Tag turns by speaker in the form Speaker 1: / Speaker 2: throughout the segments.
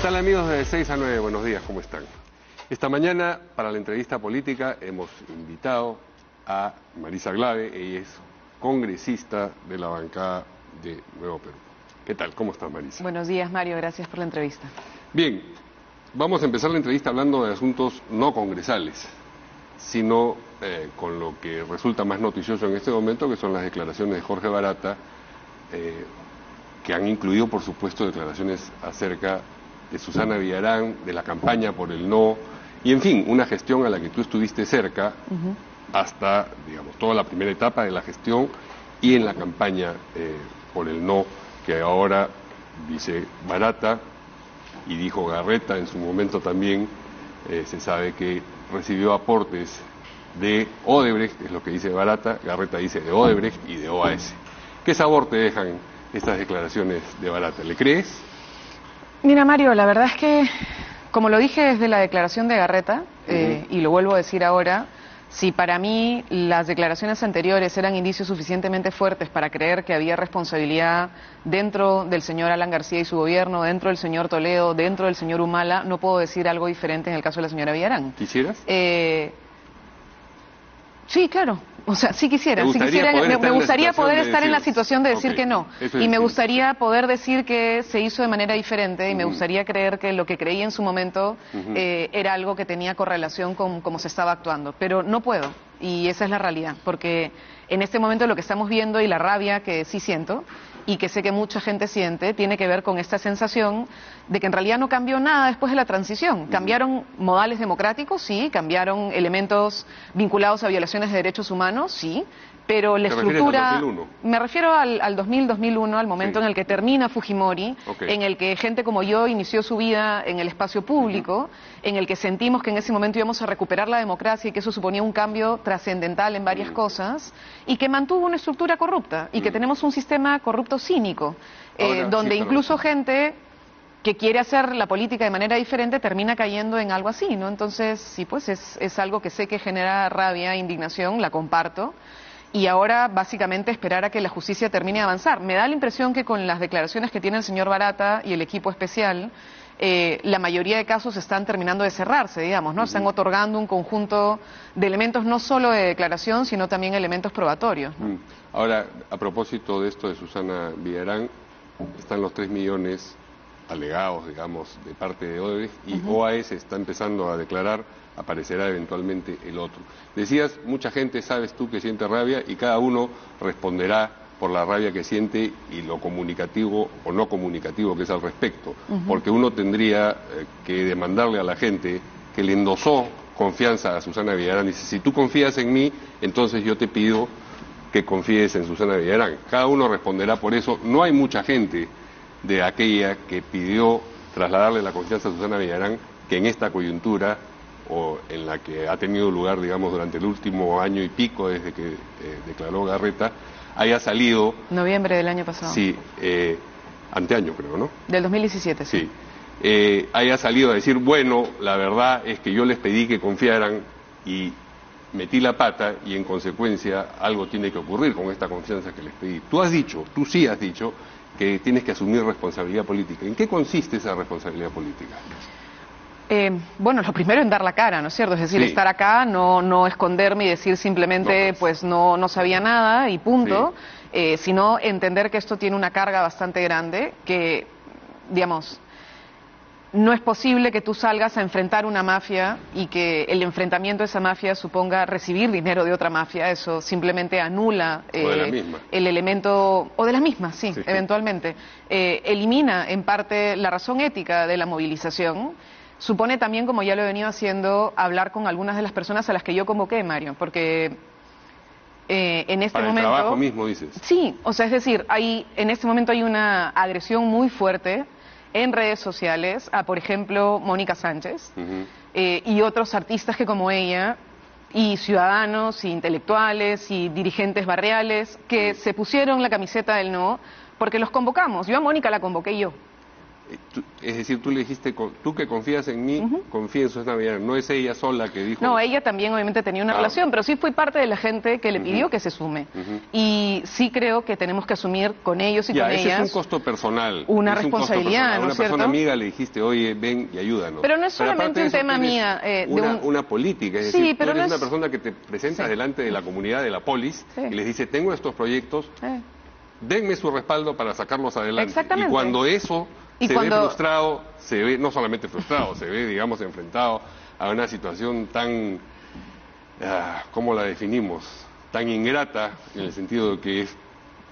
Speaker 1: tal, amigos de 6 a 9? Buenos días, ¿cómo están? Esta mañana, para la entrevista política, hemos invitado a Marisa Glave. Ella es congresista de la bancada de Nuevo Perú. ¿Qué tal? ¿Cómo estás, Marisa?
Speaker 2: Buenos días, Mario. Gracias por la entrevista.
Speaker 1: Bien, vamos a empezar la entrevista hablando de asuntos no congresales, sino con lo que resulta más noticioso en este momento, que son las declaraciones de Jorge Barata, que han incluido, por supuesto, declaraciones acerca de Susana Villarán, de la campaña por el no, y en fin, una gestión a la que tú estuviste cerca hasta, digamos, toda la primera etapa de la gestión y en la campaña por el no, que ahora dice Barata y dijo Garreta en su momento también. Se sabe que recibió aportes de Odebrecht, es lo que dice Barata. Garreta dice de Odebrecht y de OAS. ¿Qué sabor te dejan estas declaraciones de Barata? ¿Le crees?
Speaker 2: Mira, Mario, la verdad es que, como lo dije desde la declaración de Garreta, y lo vuelvo a decir ahora, si para mí las declaraciones anteriores eran indicios suficientemente fuertes para creer que había responsabilidad dentro del señor Alan García y su gobierno, dentro del señor Toledo, dentro del señor Humala, no puedo decir algo diferente en el caso de la señora Villarán.
Speaker 1: ¿Quisieras?
Speaker 2: Sí, claro. O sea, sí quisiera. Me gustaría poder estar en la situación de decir que no. Y me gustaría poder decir que se hizo de manera diferente, y me gustaría creer que lo que creí en su momento era algo que tenía correlación con cómo se estaba actuando. Pero no puedo, y esa es la realidad. Porque en este momento lo que estamos viendo, y la rabia que sí siento, y que sé que mucha gente siente, tiene que ver con esta sensación de que en realidad no cambió nada después de la transición. Cambiaron modales democráticos, sí, cambiaron elementos vinculados a violaciones de derechos humanos, sí, pero la estructura... Me refiero al 2000-2001, al momento en el que termina Fujimori, en el que gente como yo inició su vida en el espacio público, en el que sentimos que en ese momento íbamos a recuperar la democracia y que eso suponía un cambio trascendental en varias cosas, y que mantuvo una estructura corrupta, y que tenemos un sistema corrupto cínico, donde incluso gente que quiere hacer la política de manera diferente termina cayendo en algo así, ¿no? Entonces, sí, pues es algo que sé que genera rabia, indignación, la comparto. Y ahora, básicamente, esperar a que la justicia termine de avanzar. Me da la impresión que con las declaraciones que tiene el señor Barata y el equipo especial, la mayoría de casos están terminando de cerrarse, digamos, ¿no? Están otorgando un conjunto de elementos no solo de declaración, sino también elementos probatorios, ¿no?
Speaker 1: Ahora, a propósito de esto de Susana Villarán, están los 3 millones alegados, digamos, de parte de Odebrecht, y OAS está empezando a declarar. Aparecerá eventualmente el otro. Decías, mucha gente, sabes tú, que siente rabia, y cada uno responderá por la rabia que siente y lo comunicativo o no comunicativo que es al respecto. Porque uno tendría que demandarle a la gente que le endosó confianza a Susana Villarán. Dice, si tú confías en mí, entonces yo te pido que confíes en Susana Villarán. Cada uno responderá por eso. No hay mucha gente de aquella que pidió trasladarle la confianza a Susana Villarán que en esta coyuntura, o en la que ha tenido lugar, digamos, durante el último año y pico desde que declaró Garreta, haya salido...
Speaker 2: Noviembre del año pasado.
Speaker 1: Sí, anteaño creo, ¿no?
Speaker 2: Del 2017, sí.
Speaker 1: Haya salido a decir, bueno, la verdad es que yo les pedí que confiaran y metí la pata, y en consecuencia algo tiene que ocurrir con esta confianza que les pedí. Tú sí has dicho que tienes que asumir responsabilidad política. ¿En qué consiste esa responsabilidad política?
Speaker 2: Bueno, lo primero en dar la cara, ¿no es cierto? Es decir, estar acá, no esconderme y decir simplemente, pues no sabía nada y punto, sino entender que esto tiene una carga bastante grande, que, digamos, no es posible que tú salgas a enfrentar una mafia y que el enfrentamiento de esa mafia suponga recibir dinero de otra mafia. Eso simplemente anula el elemento, o de la misma, sí, eventualmente. Elimina en parte la razón ética de la movilización. Supone también, como ya lo he venido haciendo, hablar con algunas de las personas a las que yo convoqué, Mario, porque en este momento...
Speaker 1: Para el trabajo mismo, dices.
Speaker 2: Sí, o sea, es decir, en este momento hay una agresión muy fuerte en redes sociales a, por ejemplo, Mónica Sánchez y otros artistas que, como ella, y ciudadanos, y intelectuales, y dirigentes barriales, que se pusieron la camiseta del no, porque los convocamos. Yo a Mónica la convoqué yo.
Speaker 1: Es decir, tú le dijiste, tú que confías en mí, confía en Susana Villarán. No es ella sola que dijo...
Speaker 2: No, ella también obviamente tenía una relación, pero sí fui parte de la gente que le pidió que se sume. Y sí creo que tenemos que asumir con ellos y con ellas...
Speaker 1: ese es un costo personal.
Speaker 2: Una responsabilidad,
Speaker 1: ¿no es cierto? A una persona amiga le dijiste, oye, ven y ayúdanos.
Speaker 2: Pero no es solamente un tema mía...
Speaker 1: una política, es decir, tú eres una persona que te presenta delante de la comunidad, de la polis, y les dice, tengo estos proyectos, denme su respaldo para sacarlos adelante.
Speaker 2: Exactamente.
Speaker 1: Y cuando eso... ve frustrado, se ve, no solamente frustrado, se ve, digamos, enfrentado a una situación tan, ¿cómo la definimos? Tan ingrata, en el sentido de que es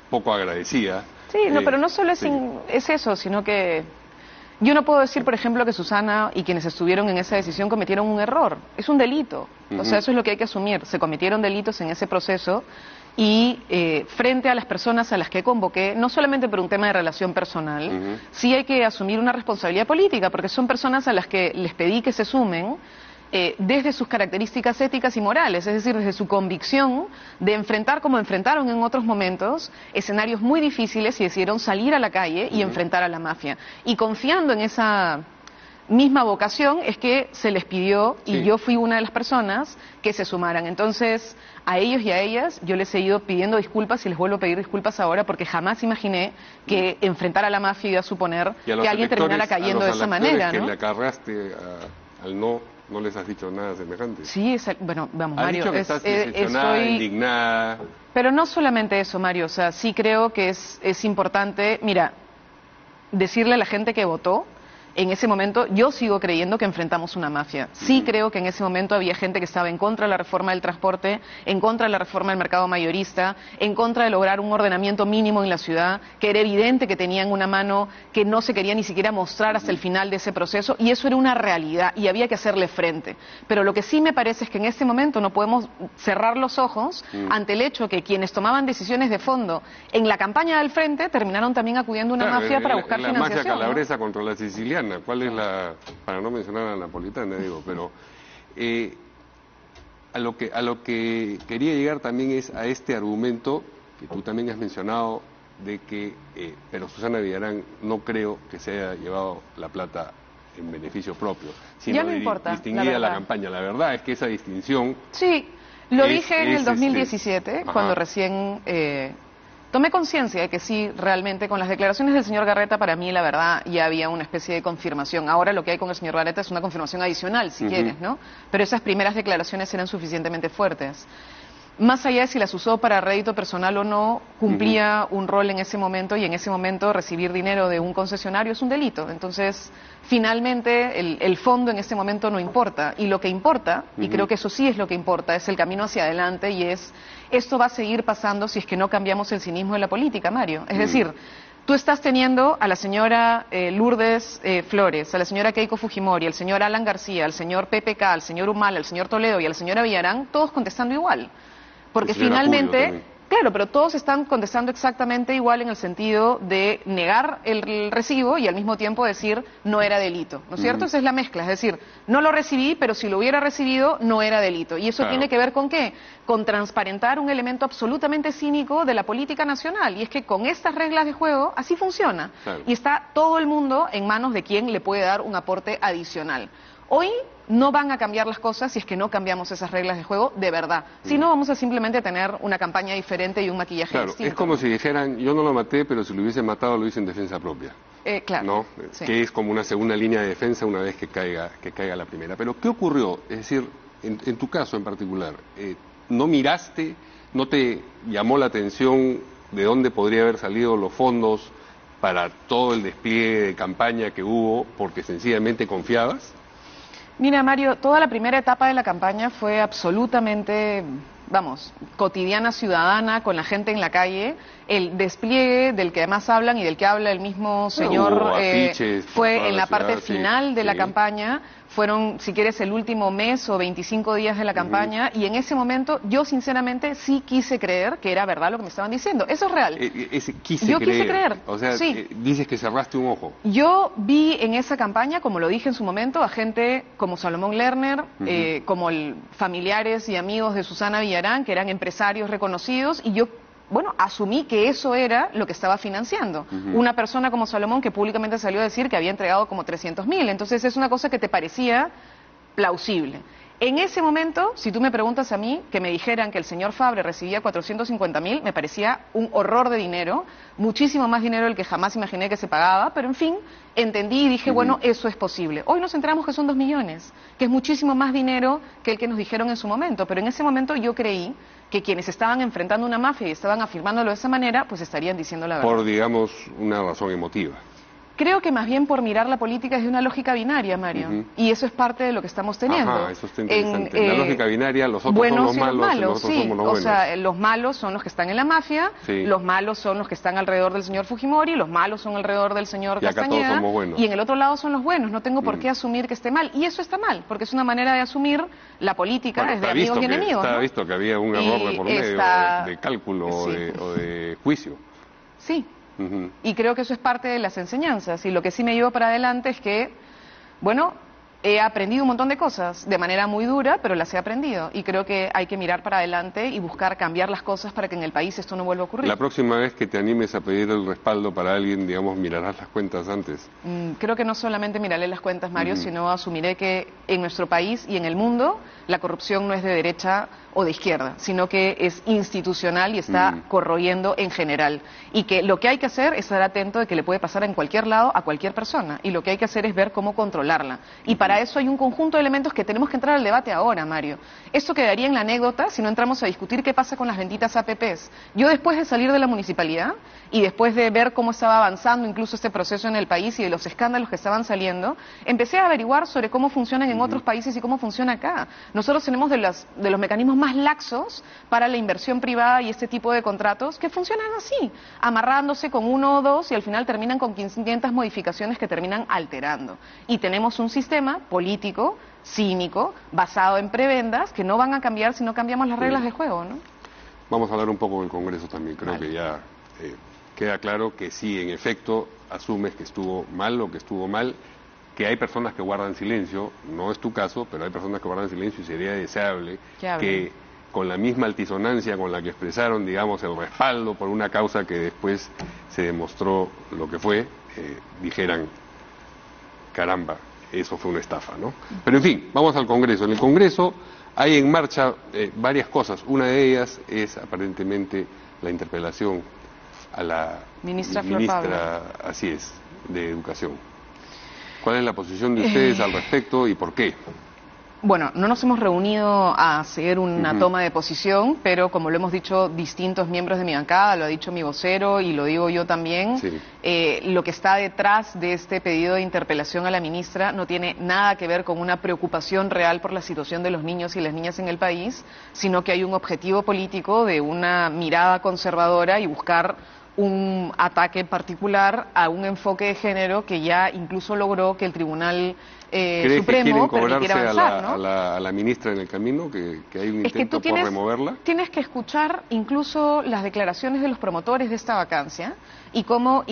Speaker 1: poco agradecida.
Speaker 2: Sí, pero no solo es eso, sino que yo no puedo decir, por ejemplo, que Susana y quienes estuvieron en esa decisión cometieron un error. Es un delito. O sea, eso es lo que hay que asumir. Se cometieron delitos en ese proceso. Y frente a las personas a las que convoqué, no solamente por un tema de relación personal, sí hay que asumir una responsabilidad política, porque son personas a las que les pedí que se sumen desde sus características éticas y morales, es decir, desde su convicción de enfrentar, como enfrentaron en otros momentos, escenarios muy difíciles y decidieron salir a la calle y enfrentar a la mafia. Y confiando en esa misma vocación es que se les pidió, y yo fui una de las personas que se sumaran. Entonces, a ellos y a ellas yo les he ido pidiendo disculpas y les vuelvo a pedir disculpas ahora porque jamás imaginé que enfrentar a la mafia iba a suponer que alguien terminara cayendo de esa manera,
Speaker 1: ¿no?
Speaker 2: Que
Speaker 1: le acarraste al no les has dicho nada semejante.
Speaker 2: Sí, bueno, vamos,
Speaker 1: has
Speaker 2: Mario.
Speaker 1: Dicho que estás decepcionada, indignada.
Speaker 2: Pero no solamente eso, Mario. O sea, sí creo que es importante, mira, decirle a la gente que votó. En ese momento yo sigo creyendo que enfrentamos una mafia. Sí creo que en ese momento había gente que estaba en contra de la reforma del transporte, en contra de la reforma del mercado mayorista, en contra de lograr un ordenamiento mínimo en la ciudad, que era evidente que tenían una mano que no se quería ni siquiera mostrar hasta el final de ese proceso, y eso era una realidad y había que hacerle frente. Pero lo que sí me parece es que en este momento no podemos cerrar los ojos ante el hecho que quienes tomaban decisiones de fondo en la campaña del frente terminaron también acudiendo a una mafia para buscar financiación.
Speaker 1: La mafia calabresa contra la siciliana. ¿Cuál es para no mencionar a la napolitana, digo, pero a lo que quería llegar también es a este argumento que tú también has mencionado de que, pero Susana Villarán no creo que se haya llevado la plata en beneficio propio, sino
Speaker 2: ya no importa,
Speaker 1: distinguida la campaña. La verdad es que esa distinción...
Speaker 2: Sí, lo dije en el 2017, cuando recién... tomé conciencia de que sí, realmente, con las declaraciones del señor Garreta, para mí, la verdad, ya había una especie de confirmación. Ahora lo que hay con el señor Garreta es una confirmación adicional, si quieres, ¿no? Pero esas primeras declaraciones eran suficientemente fuertes. Más allá de si las usó para rédito personal o no, cumplía un rol en ese momento, y en ese momento recibir dinero de un concesionario es un delito. Entonces, finalmente, el fondo en este momento no importa. Y lo que importa, y creo que eso sí es lo que importa, es el camino hacia adelante, y esto va a seguir pasando si es que no cambiamos el cinismo de la política, Mario. Es decir, tú estás teniendo a la señora Lourdes Flores, a la señora Keiko Fujimori, al señor Alan García, al señor PPK, al señor Humala, al señor Toledo y a la señora Villarán, todos contestando igual. Porque finalmente, claro, pero todos están contestando exactamente igual en el sentido de negar el recibo y al mismo tiempo decir no era delito, ¿no es cierto? Esa es la mezcla, es decir, no lo recibí, pero si lo hubiera recibido no era delito. Y eso tiene que ver con ¿qué? Con transparentar un elemento absolutamente cínico de la política nacional, y es que con estas reglas de juego así funciona. Y está todo el mundo en manos de quien le puede dar un aporte adicional. Hoy no van a cambiar las cosas si es que no cambiamos esas reglas de juego de verdad. Si no, vamos a simplemente tener una campaña diferente y un maquillaje distinto.
Speaker 1: Es como si dijeran, yo no lo maté, pero si lo hubiesen matado lo hice en defensa propia.
Speaker 2: Claro.
Speaker 1: ¿No? Que es como una segunda línea de defensa una vez que caiga la primera. Pero ¿qué ocurrió? Es decir, en tu caso en particular, ¿no miraste, no te llamó la atención de dónde podría haber salido los fondos para todo el despliegue de campaña que hubo porque sencillamente confiabas?
Speaker 2: Mira, Mario, toda la primera etapa de la campaña fue absolutamente, cotidiana, ciudadana, con la gente en la calle. El despliegue del que además hablan y del que habla el mismo señor fue en la parte final de la campaña. Fueron, si quieres, el último mes o 25 días de la campaña, y en ese momento yo sinceramente sí quise creer que era verdad lo que me estaban diciendo. Eso es real.
Speaker 1: Quise creer. O sea, dices que cerraste un ojo.
Speaker 2: Yo vi en esa campaña, como lo dije en su momento, a gente como Salomón Lerner, como familiares y amigos de Susana Villarán, que eran empresarios reconocidos, y yo bueno, asumí que eso era lo que estaba financiando. Una persona como Salomón que públicamente salió a decir que había entregado como 300.000. Entonces es una cosa que te parecía plausible. En ese momento, si tú me preguntas a mí, que me dijeran que el señor Fabre recibía 450.000, me parecía un horror de dinero, muchísimo más dinero del que jamás imaginé que se pagaba, pero en fin, entendí y dije, bueno, eso es posible. Hoy nos enteramos que son 2 millones, que es muchísimo más dinero que el que nos dijeron en su momento, pero en ese momento yo creí que quienes estaban enfrentando una mafia y estaban afirmándolo de esa manera, pues estarían diciendo la verdad.
Speaker 1: Por, digamos, una razón emotiva.
Speaker 2: Creo que más bien por mirar la política desde una lógica binaria, Mario, y eso es parte de lo que estamos teniendo.
Speaker 1: Ajá, eso está interesante. En la lógica binaria, los otros son los malos y nosotros somos los buenos.
Speaker 2: O sea, los malos son los que están en la mafia, los malos son los que están alrededor del señor Fujimori, los malos son alrededor del señor Castañeda,
Speaker 1: acá todos somos buenos.
Speaker 2: Y en el otro lado son los buenos. No tengo por qué asumir que esté mal. Y eso está mal, porque es una manera de asumir la política desde amigos y enemigos.
Speaker 1: Está visto que había un error de por medio, de cálculo o de juicio.
Speaker 2: Sí. Y creo que eso es parte de las enseñanzas, y lo que sí me llevo para adelante es que, bueno, he aprendido un montón de cosas, de manera muy dura, pero las he aprendido, y creo que hay que mirar para adelante y buscar cambiar las cosas para que en el país esto no vuelva a ocurrir.
Speaker 1: La próxima vez que te animes a pedir el respaldo para alguien, digamos, mirarás las cuentas antes.
Speaker 2: Creo que no solamente miraré las cuentas, Mario, sino asumiré que en nuestro país y en el mundo la corrupción no es de derecha o de izquierda, sino que es institucional y está corroyendo en general. Y que lo que hay que hacer es estar atento de que le puede pasar en cualquier lado a cualquier persona. Y lo que hay que hacer es ver cómo controlarla. Y para eso hay un conjunto de elementos que tenemos que entrar al debate ahora, Mario. Esto quedaría en la anécdota si no entramos a discutir qué pasa con las benditas APPs. Yo, después de salir de la municipalidad y después de ver cómo estaba avanzando incluso este proceso en el país y de los escándalos que estaban saliendo, empecé a averiguar sobre cómo funcionan en otros países y cómo funciona acá.Nosotros tenemos de los mecanismos más laxos para la inversión privada y este tipo de contratos que funcionan así, amarrándose con 1 o 2 y al final terminan con 500 modificaciones que terminan alterando. Y tenemos un sistema político, cínico, basado en prebendas que no van a cambiar si no cambiamos las reglas de juego, ¿no?
Speaker 1: Vamos a hablar un poco del Congreso también. Creo que ya queda claro que sí, en efecto, asumes que estuvo mal o que estuvo mal, que hay personas que guardan silencio, no es tu caso, pero hay personas que guardan silencio y sería deseable que con la misma altisonancia con la que expresaron, digamos, el respaldo por una causa que después se demostró lo que fue, dijeran, caramba, eso fue una estafa, ¿no? Pero en fin, vamos al Congreso. En el Congreso hay en marcha varias cosas. Una de ellas es aparentemente la interpelación a la ministra, así es, de Educación. ¿Cuál es la posición de ustedes al respecto y por qué?
Speaker 2: Bueno, no nos hemos reunido a hacer una toma de posición, pero como lo hemos dicho distintos miembros de mi bancada, lo ha dicho mi vocero y lo digo yo también, lo que está detrás de este pedido de interpelación a la ministra no tiene nada que ver con una preocupación real por la situación de los niños y las niñas en el país, sino que hay un objetivo político de una mirada conservadora y buscar un ataque particular a un enfoque de género que ya incluso logró que el Tribunal Supremo permitiera avanzar, ¿no?
Speaker 1: a la ministra en el camino, que hay un intento por removerla.
Speaker 2: Tienes que escuchar incluso las declaraciones de los promotores de esta vacancia y cómo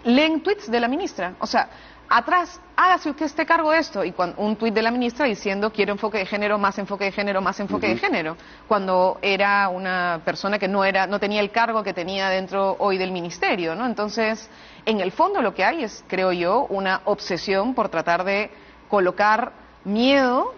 Speaker 2: leen tweets de la ministra. O sea, atrás, hágase usted este cargo de esto, y un tuit de la ministra diciendo quiero enfoque de género, más enfoque de género, más enfoque de género, cuando era una persona que no tenía el cargo que tenía dentro hoy del ministerio, ¿no? Entonces, en el fondo lo que hay es, creo yo, una obsesión por tratar de colocar miedo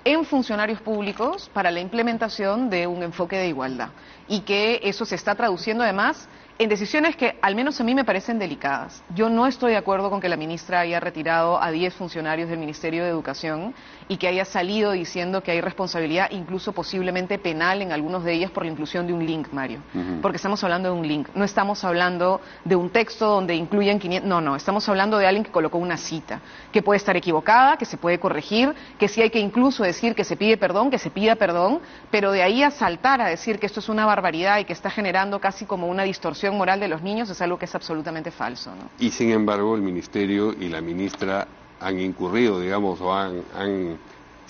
Speaker 2: en funcionarios públicos para la implementación de un enfoque de igualdad, y que eso se está traduciendo además en decisiones que al menos a mí me parecen delicadas. Yo no estoy de acuerdo con que la ministra haya retirado a 10 funcionarios del Ministerio de Educación y que haya salido diciendo que hay responsabilidad, incluso posiblemente penal en algunos de ellas, por la inclusión de un link, Mario. Porque estamos hablando de un link, no estamos hablando de un texto donde incluyen 500... No, estamos hablando de alguien que colocó una cita, que puede estar equivocada, que se puede corregir, que sí hay que incluso decir que se pide perdón, que se pida perdón, pero de ahí a saltar a decir que esto es una barbaridad y que está generando casi como una distorsión moral de los niños es algo que es absolutamente falso, ¿no?
Speaker 1: Y sin embargo el Ministerio y la ministra han incurrido, digamos, o han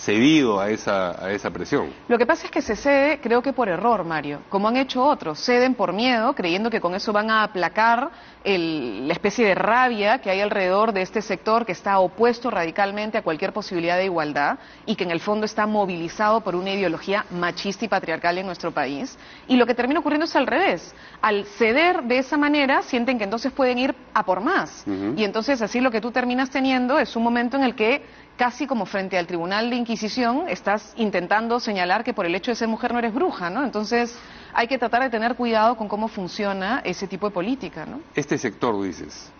Speaker 1: cedido a esa presión.
Speaker 2: Lo que pasa es que se cede, creo que por error, Mario, como han hecho otros, ceden por miedo, creyendo que con eso van a aplacar la especie de rabia que hay alrededor de este sector que está opuesto radicalmente a cualquier posibilidad de igualdad y que en el fondo está movilizado por una ideología machista y patriarcal en nuestro país. Y lo que termina ocurriendo es al revés. Al ceder de esa manera, sienten que entonces pueden ir a por más. Y entonces así lo que tú terminas teniendo es un momento en el que casi como frente al Tribunal de Inquisición estás intentando señalar que por el hecho de ser mujer no eres bruja, ¿no? Entonces hay que tratar de tener cuidado con cómo funciona ese tipo de política, ¿no?
Speaker 1: Este sector, dices,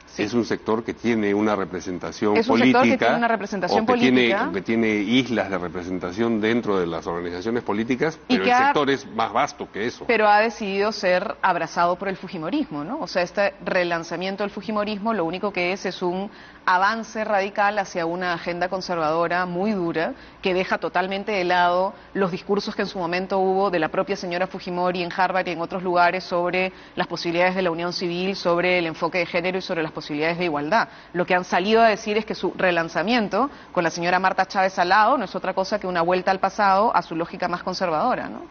Speaker 1: sí, es un sector que tiene una representación
Speaker 2: política. Es un sector que tiene una representación política.
Speaker 1: Que tiene islas de representación dentro de las organizaciones políticas, pero el sector es más vasto que eso.
Speaker 2: Pero ha decidido ser abrazado por el fujimorismo, ¿no? O sea, este relanzamiento del fujimorismo lo único que es un avance radical hacia una agenda conservadora muy dura que deja totalmente de lado los discursos que en su momento hubo de la propia señora Fujimori en Harvard y en otros lugares sobre las posibilidades de la unión civil, sobre el enfoque de género y sobre las posibilidades de igualdad. Lo que han salido a decir es que su relanzamiento con la señora Marta Chávez al lado no es otra cosa que una vuelta al pasado a su lógica más conservadora, ¿no?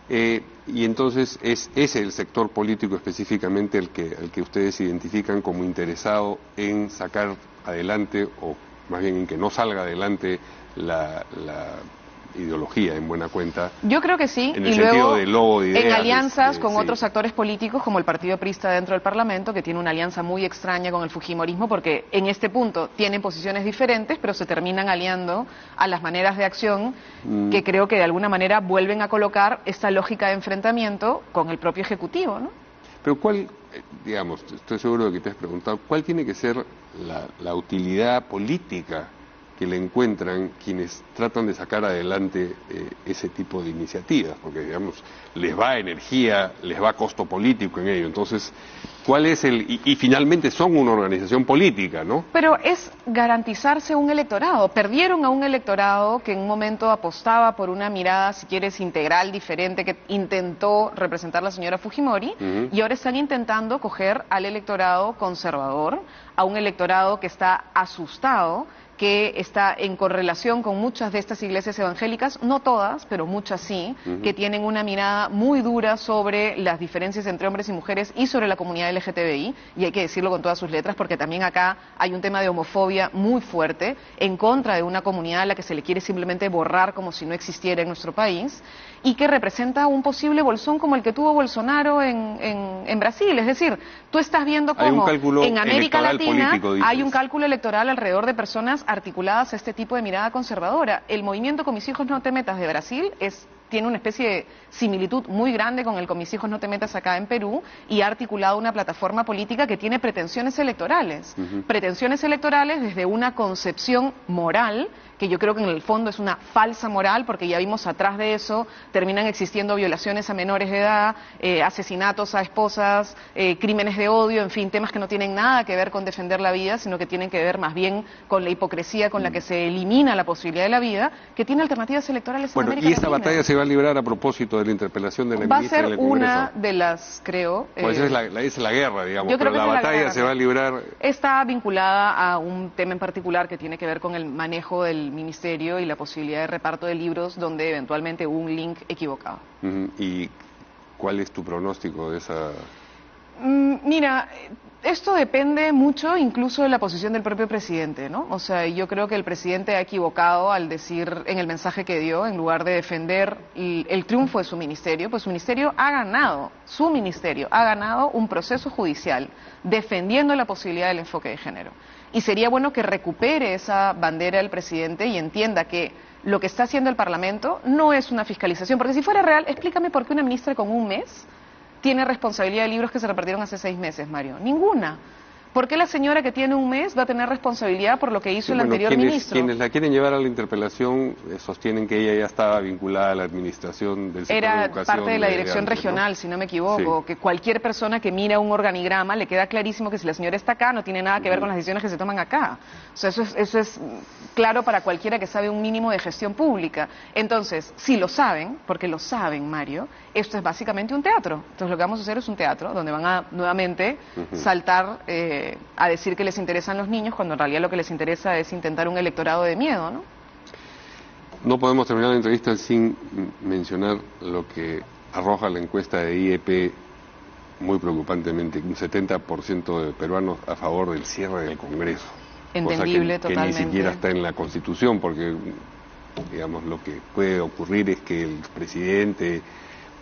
Speaker 1: Y entonces es el sector político específicamente el que ustedes identifican como interesado en sacar adelante, o más bien en que no salga adelante la ideología en buena cuenta.
Speaker 2: Yo creo que sí,
Speaker 1: en el sentido de logo de ideas,
Speaker 2: en alianzas con otros actores políticos como el Partido Aprista dentro del Parlamento, que tiene una alianza muy extraña con el fujimorismo, porque en este punto tienen posiciones diferentes, pero se terminan aliando a las maneras de acción que creo que de alguna manera vuelven a colocar esta lógica de enfrentamiento con el propio Ejecutivo, ¿no?
Speaker 1: Pero ¿cuál, digamos, estoy seguro de que te has preguntado, cuál tiene que ser la utilidad política que le encuentran quienes tratan de sacar adelante ese tipo de iniciativas? Porque, digamos, les va energía, les va costo político en ello. Entonces, ¿cuál es y finalmente son una organización política, ¿no?
Speaker 2: Pero es garantizarse un electorado. Perdieron a un electorado que en un momento apostaba por una mirada, si quieres, integral, diferente, que intentó representar la señora Fujimori, y ahora están intentando coger al electorado conservador, a un electorado que está asustado, que está en correlación con muchas de estas iglesias evangélicas, no todas, pero muchas sí, que tienen una mirada muy dura sobre las diferencias entre hombres y mujeres y sobre la comunidad LGTBI, y hay que decirlo con todas sus letras, porque también acá hay un tema de homofobia muy fuerte en contra de una comunidad a la que se le quiere simplemente borrar como si no existiera en nuestro país, y que representa un posible bolsón como el que tuvo Bolsonaro en Brasil. Es decir, tú estás viendo cómo en América Latina hay un cálculo electoral alrededor de personas articuladas a este tipo de mirada conservadora. El movimiento Con mis hijos no te metas de Brasil tiene una especie de similitud muy grande con el Con mis hijos no te metas acá en Perú, y ha articulado una plataforma política que tiene pretensiones electorales. Pretensiones electorales desde una concepción moral, que yo creo que en el fondo es una falsa moral, porque ya vimos atrás de eso, terminan existiendo violaciones a menores de edad, asesinatos a esposas, crímenes de odio, en fin, temas que no tienen nada que ver con defender la vida, sino que tienen que ver más bien con la hipocresía con la que se elimina la posibilidad de la vida, que tiene alternativas electorales en América Latina.
Speaker 1: Y esta batalla se va a librar a propósito de la interpelación de la ministra en el Congreso.
Speaker 2: Va a ser una de las, creo...
Speaker 1: Pues es la guerra, digamos,
Speaker 2: pero
Speaker 1: la batalla se va a librar...
Speaker 2: Está vinculada a un tema en particular que tiene que ver con el manejo del ministerio y la posibilidad de reparto de libros donde eventualmente hubo un link equivocado.
Speaker 1: ¿Y cuál es tu pronóstico de esa...?
Speaker 2: Mira, esto depende mucho incluso de la posición del propio presidente, ¿no? O sea, yo creo que el presidente ha equivocado al decir en el mensaje que dio, en lugar de defender el triunfo de su ministerio, pues su ministerio ha ganado un proceso judicial defendiendo la posibilidad del enfoque de género. Y sería bueno que recupere esa bandera del presidente y entienda que lo que está haciendo el Parlamento no es una fiscalización, porque si fuera real, explícame por qué una ministra con un mes tiene responsabilidad de libros que se repartieron hace 6 meses, Mario. Ninguna. ¿Por qué la señora que tiene un mes va a tener responsabilidad por lo que hizo el anterior ministro?
Speaker 1: Quienes la quieren llevar a la interpelación sostienen que ella ya estaba vinculada a la administración del sector de educación.
Speaker 2: Era parte de la dirección regional, ¿no? Si no me equivoco, que cualquier persona que mira un organigrama le queda clarísimo que si la señora está acá no tiene nada que ver con las decisiones que se toman acá. O sea, eso es claro para cualquiera que sabe un mínimo de gestión pública. Entonces, si lo saben, porque lo saben, Mario, esto es básicamente un teatro. Entonces lo que vamos a hacer es un teatro donde van a nuevamente saltar a decir que les interesan los niños, cuando en realidad lo que les interesa es intentar un electorado de miedo, ¿no?
Speaker 1: No podemos terminar la entrevista sin mencionar lo que arroja la encuesta de IEP muy preocupantemente, un 70% de peruanos a favor del cierre del Congreso.
Speaker 2: Entendible,
Speaker 1: cosa que ni siquiera está en la Constitución, porque digamos lo que puede ocurrir es que el presidente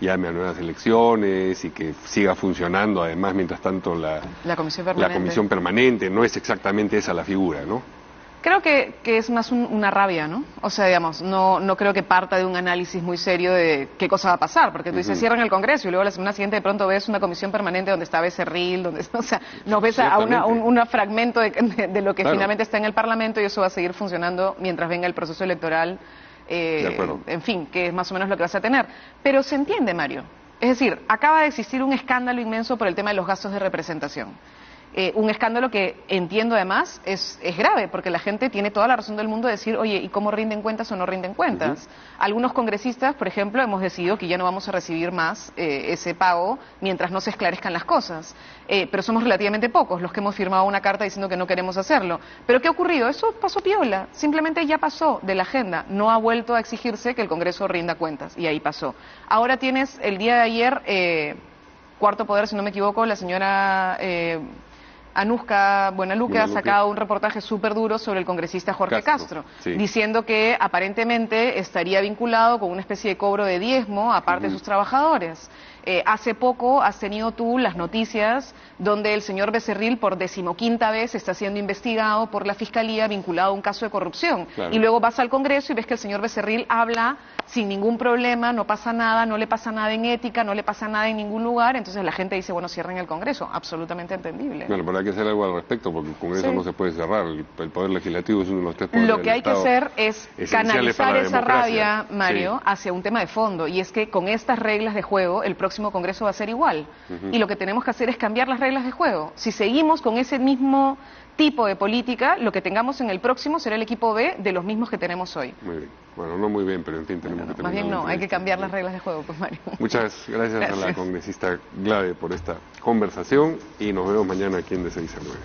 Speaker 1: llame a nuevas elecciones y que siga funcionando además mientras tanto la comisión permanente. No es exactamente esa la figura, ¿no?
Speaker 2: Creo que es más una rabia, ¿no? O sea, digamos, no creo que parta de un análisis muy serio de qué cosa va a pasar, porque tú dices, cierran el Congreso y luego la semana siguiente de pronto ves una comisión permanente donde está Becerril, donde, o sea, nos ves a un fragmento de lo que finalmente está en el Parlamento, y eso va a seguir funcionando mientras venga el proceso electoral, en fin, que es más o menos lo que vas a tener. Pero se entiende, Mario. Es decir, acaba de existir un escándalo inmenso por el tema de los gastos de representación. Un escándalo que entiendo además es grave, porque la gente tiene toda la razón del mundo de decir, oye, ¿y cómo rinden cuentas o no rinden cuentas? Algunos congresistas, por ejemplo, hemos decidido que ya no vamos a recibir más ese pago mientras no se esclarezcan las cosas. Pero somos relativamente pocos los que hemos firmado una carta diciendo que no queremos hacerlo. ¿Pero qué ha ocurrido? Eso pasó piola, simplemente ya pasó de la agenda, no ha vuelto a exigirse que el Congreso rinda cuentas, y ahí pasó. Ahora tienes, el día de ayer, Cuarto Poder, si no me equivoco, la señora Anuska Buenaluque ha sacado un reportaje súper duro sobre el congresista Jorge Castro, diciendo que aparentemente estaría vinculado con una especie de cobro de diezmo a parte de sus trabajadores. Hace poco has tenido tú las noticias donde el señor Becerril por 15ª vez está siendo investigado por la Fiscalía vinculado a un caso de corrupción. Y luego vas al Congreso y ves que el señor Becerril habla sin ningún problema, no pasa nada, no le pasa nada en ética, no le pasa nada en ningún lugar. Entonces la gente dice, bueno, cierren el Congreso. Absolutamente entendible.
Speaker 1: Bueno, pero hay que hacer algo al respecto, porque el Congreso no se puede cerrar. El Poder Legislativo es uno de los tres poderes
Speaker 2: Lo que hay que hacer es canalizar esa rabia, Mario, hacia un tema de fondo. Y es que con estas reglas de juego, el próximo Congreso va a ser igual. Y lo que tenemos que hacer es cambiar las reglas de juego. Si seguimos con ese mismo tipo de política, lo que tengamos en el próximo será el equipo B de los mismos que tenemos hoy.
Speaker 1: Muy bien. Bueno, no muy bien, pero en fin, tenemos que terminar.
Speaker 2: Más bien no, hay que cambiar las reglas de juego, pues, Mario.
Speaker 1: Muchas gracias a la congresista Glave por esta conversación y nos vemos mañana aquí en De 6 a 9.